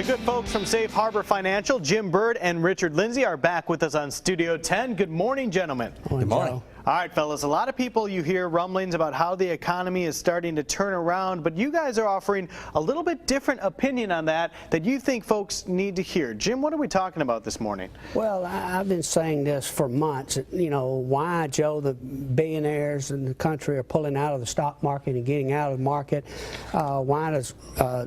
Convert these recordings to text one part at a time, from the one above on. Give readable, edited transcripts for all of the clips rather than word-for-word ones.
The good folks from Safe Harbor Financial, Jim Bird and Richard Lindsay, are back with us on Studio 10. Good morning, gentlemen. Good morning. All right, fellas, a lot of people, you hear rumblings about how the economy is starting to turn around, but you guys are offering a little bit different opinion on that you think folks need to hear. Jim, what are we talking about this morning? Well, I've been saying this for months. You know, why, Joe, the billionaires in the country are pulling out of the stock market and getting out of the market. Why does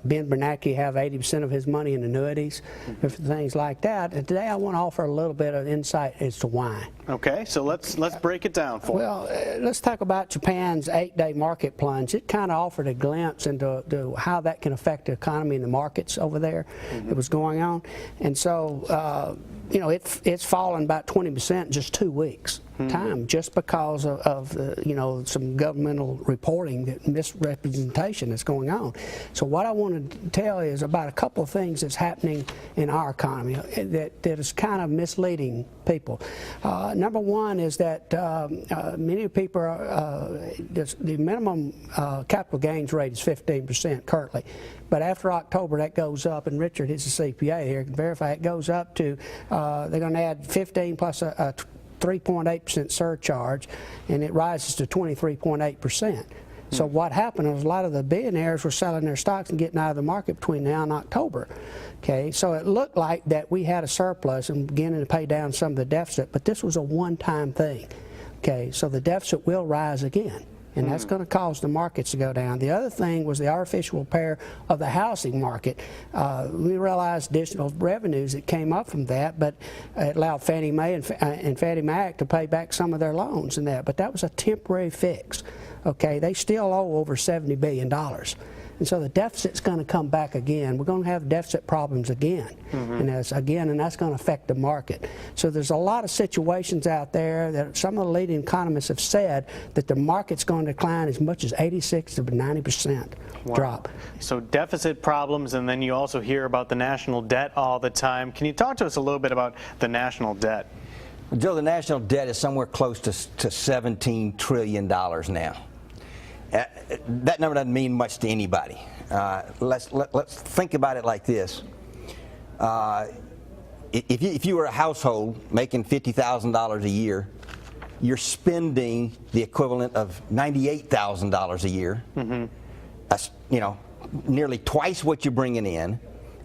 Ben Bernanke have 80% of his money in annuities, different things like that. And today I want to offer a little bit of insight as to why. Okay, so let's break it down. Well, let's talk about Japan's 8-day market plunge. It kind of offered a glimpse into how that can affect the economy and the markets over there that was going on. And so, you know, it's fallen about 20% in just 2 weeks. Time, just because of the, you know, some governmental reporting, that misrepresentation that's going on. So what I want to tell you is about a couple of things that's happening in our economy that is kind of misleading people. Number one is that many people the minimum capital gains rate is 15% currently, but after October that goes up, and Richard is a CPA here, can verify it goes up to they're going to add 15 plus a 3.8% surcharge, and it rises to 23.8%. So what happened is a lot of the billionaires were selling their stocks and getting out of the market between now and October. Okay, so it looked like that we had a surplus and beginning to pay down some of the deficit, but this was a one-time thing. Okay, so the deficit will rise again, and that's going to cause the markets to go down. The other thing was the artificial repair of the housing market. We realized additional revenues that came up from that, but it allowed Fannie Mae and Freddie Mac to pay back some of their loans and that. But that was a temporary fix. Okay, they still owe over $70 billion. And so the deficit's going to come back again. We're going to have deficit problems again, and that's going to affect the market. So there's a lot of situations out there that some of the leading economists have said that the market's going to decline as much as 86 to 90% drop. So deficit problems, and then you also hear about the national debt all the time. Can you talk to us a little bit about the national debt? Joe, the national debt is somewhere close to $17 trillion now. That number doesn't mean much to anybody. Let's think about it like this. If you were a household making $50,000 a year, you're spending the equivalent of $98,000 a year. That's, you know, nearly twice what you're bringing in,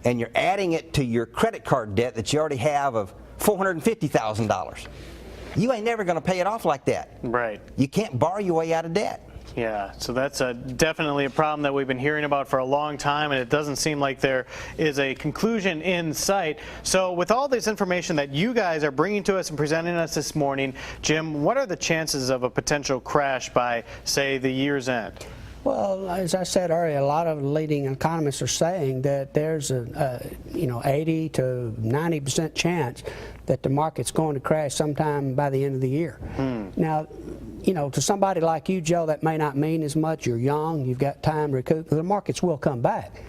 and you're adding it to your credit card debt that you already have of $450,000. You ain't never going to pay it off like that. Right. You can't borrow your way out of debt. Yeah, so that's definitely a problem that we've been hearing about for a long time, and it doesn't seem like there is a conclusion in sight. So with all this information that you guys are bringing to us and presenting us this morning, Jim, what are the chances of a potential crash by, say, the year's end? Well, as I said earlier, a lot of leading economists are saying that there's a 80 to 90% chance that the market's going to crash sometime by the end of the year. Now, you know, to somebody like you, Joe, that may not mean as much. You're young, you've got time to recoup. The markets will come back.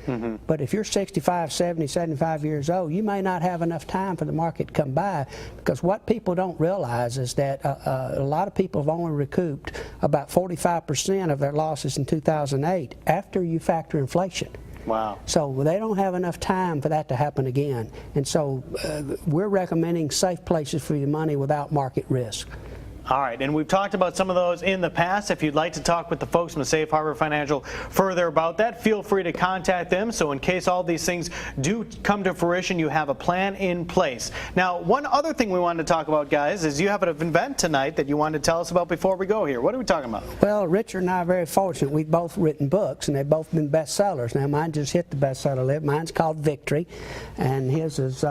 But if you're 65, 70, 75 years old, you may not have enough time for the market to come by, because what people don't realize is that a lot of people have only recouped about 45% of their losses in 2008 after you factor inflation. Wow. So they don't have enough time for that to happen again. And so we're recommending safe places for your money without market risk. All right, and we've talked about some of those in the past. If you'd like to talk with the folks from Safe Harbor Financial further about that, feel free to contact them. So in case all these things do come to fruition, you have a plan in place. Now, one other thing we wanted to talk about, guys, is you have an event tonight that you wanted to tell us about before we go here. What are we talking about? Well, Richard and I are very fortunate. We've both written books, and they've both been bestsellers. Now, mine just hit the bestseller list. Mine's called Victory, and his is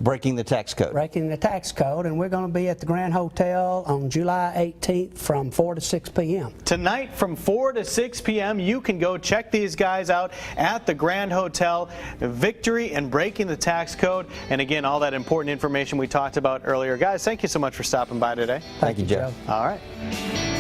Breaking the Tax Code. Breaking the Tax Code, and we're going to be at the Grand Hotel on July 18th from 4 to 6 p.m. Tonight from 4 to 6 p.m. you can go check these guys out at the Grand Hotel. Victory and Breaking the Tax Code. And again, all that important information we talked about earlier. Guys, thank you so much for stopping by today. Thank you, Jeff. All right.